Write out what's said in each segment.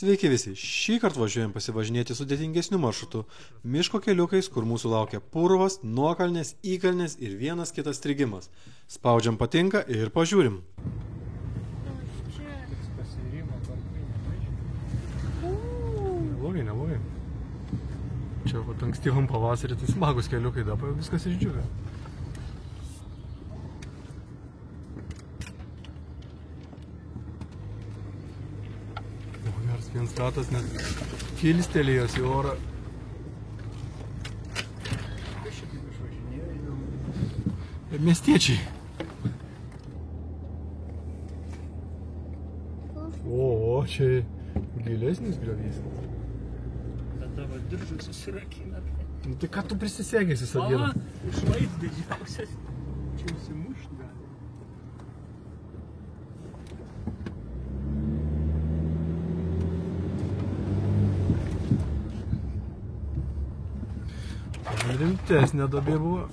Sveiki visi, šį kartą važiuojam pasivažinėti sudėtingesnių maršrutų, miško keliukais, kur mūsų laukia purvas, nuokalnės, įkalnės ir vienas kitas strigimas. Spaudžiam patinka ir pažiūrim. Neblogai. Čia vat ankstyvam pavasarį tai smagus keliukai, dabar viskas išdžiūvė. Vienas ratas net kilstelėjęs į orą. Kas čia kaip išvažinėjo? Miestiečiai. O, čia gilesnis griovys. Tada va diržai susirakina. Nu, tai ką tu prisisegęs visą dieną? Išlaids didžiausias. Čia užsimušt gali. Rimtesnė duobė buvo.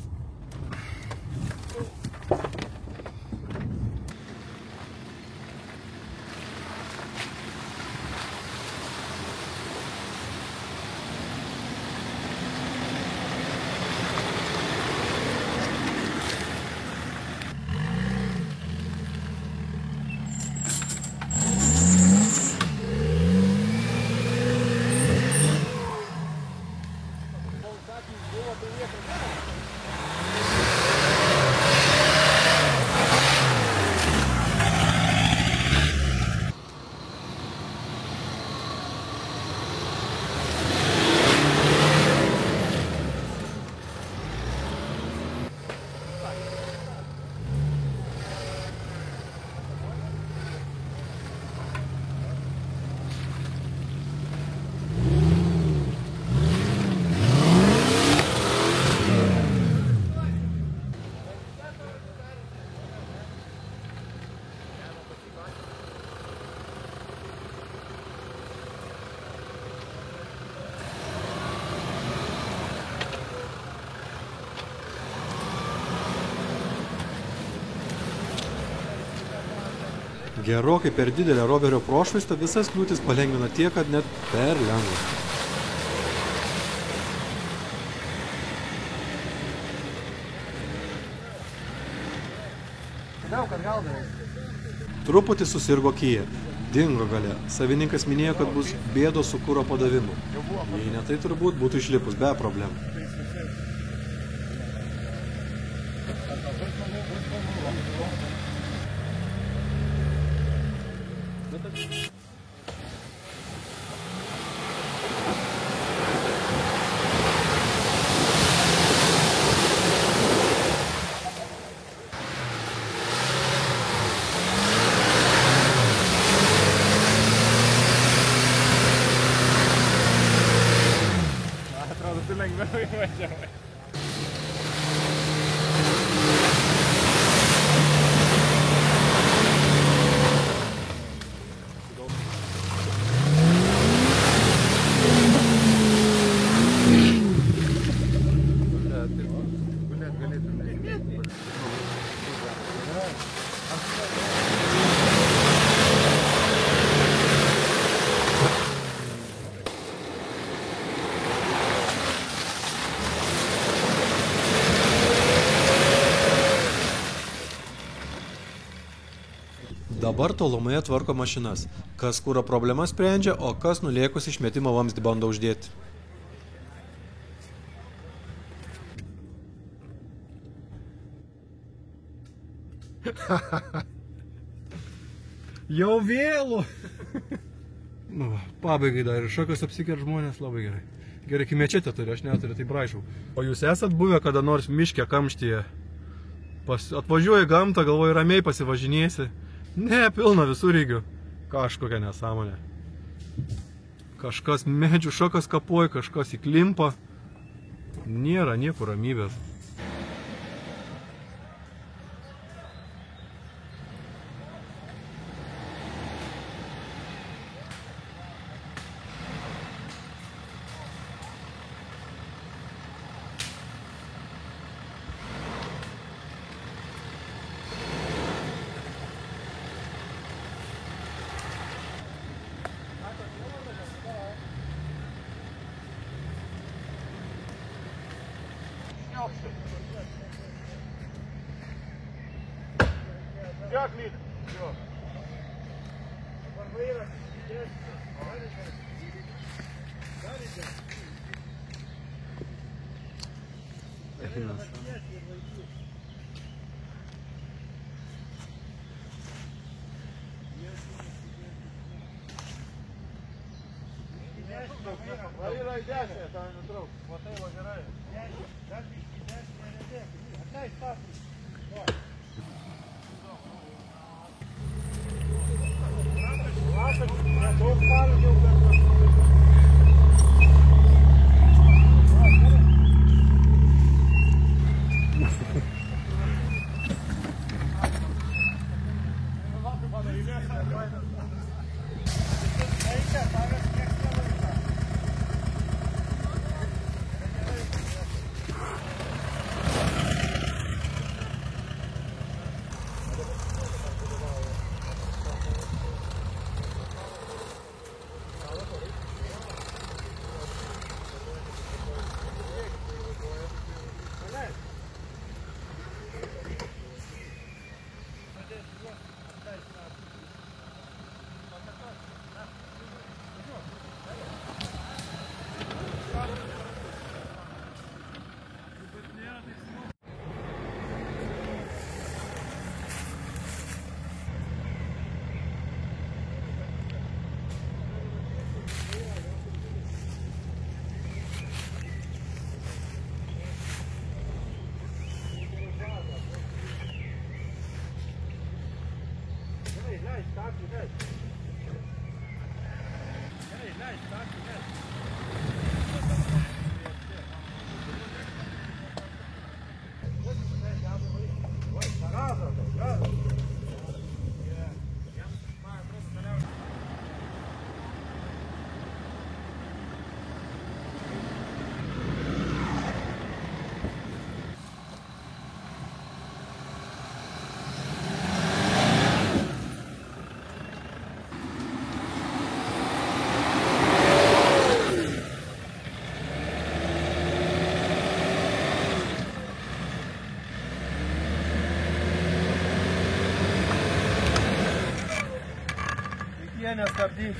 Gerokai per didelę roverio prošvaistą visas kliūtis palengvina tiek, kad net per lengva. Daug atgaldavai. Truputį susirgo Kia. Dingo gale. Savininkas minėjo, kad bus bėdos su kuro padavimu. Jei ne tai turbūt būtų išlipus be problemų. Atrodo, tu lengviau įvažiavai. Dabar tolumoje tvarko mašinas. Kas kuro problemas sprendžia, o kas nulėkus išmetimo vamzdį bando uždėti. Jau vėlu. Nu, pabaigai dar ir šakas apsikert žmonės labai gerai. Gerai, kai mečetę turi, aš neturiu, tai braižau. O jūs esat buvę kada nors miške kamštyje? Atvažiuoji gamtą, galvoji ramiai pasivažinėsi. Ne, pilna visų rygių. Kažkokia nesąmonė. Kažkas medžių šakas kapoja, kažkas įklimpa. Nėra niekur ramybės. Važiuok, lyg. Varyra į dešinę, tau nutrauk. Matai, va gerai. Atleis paprį. Daug palgiau, bet... Nestabdyk.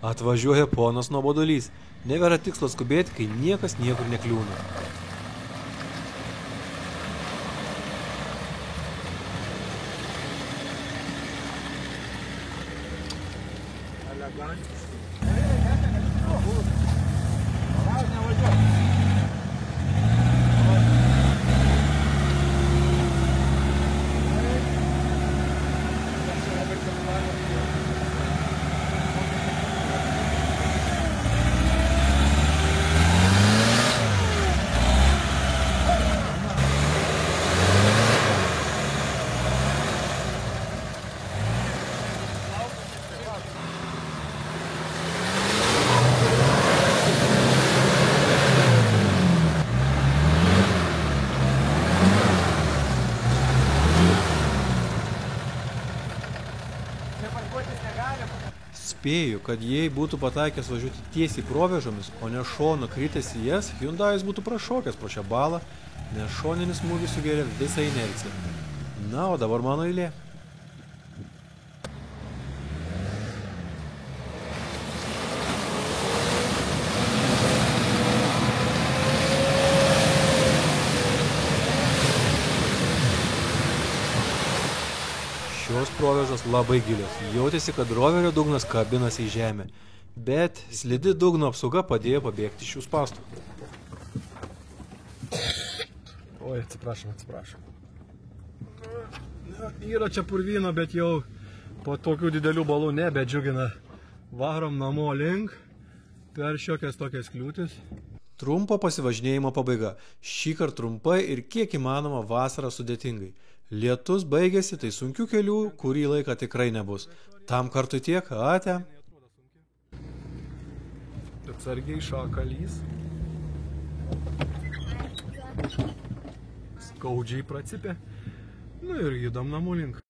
Atvažiuoja ponas nuobodulys. Nevėra tikslo skubėti, kai niekas niekur nekliūna. Spėju, kad jei būtų pataikęs važiuoti tiesiai provėžomis, o ne šonu kritęs į jas, Hyundai'is būtų prašokęs pro šią balą, nes šoninis smūgis sugėrė visą inerciją. Na, o dabar mano eilė. Šios provėžos labai gilios. Jautėsi, kad roverio dugnas kabinasi į žemę. Bet slidi dugno apsauga padėjo pabėgti iš šių spąstų. Oi, atsiprašom. Yra čia purvyno, bet jau po tokių didelių balų nebedžiugina. Varom namo link per šiokias tokias kliūtis. Trumpo pasivažinėjimo pabaiga. Šįkart trumpai ir kiek įmanoma vasarą sudėtingai. Lietus baigėsi, tai sunkių kelių kurį laiką tikrai nebus. Tam kartui tiek, ate. Atsargiai šakalys. Skaudžiai pracipė. Nu ir judam namų link.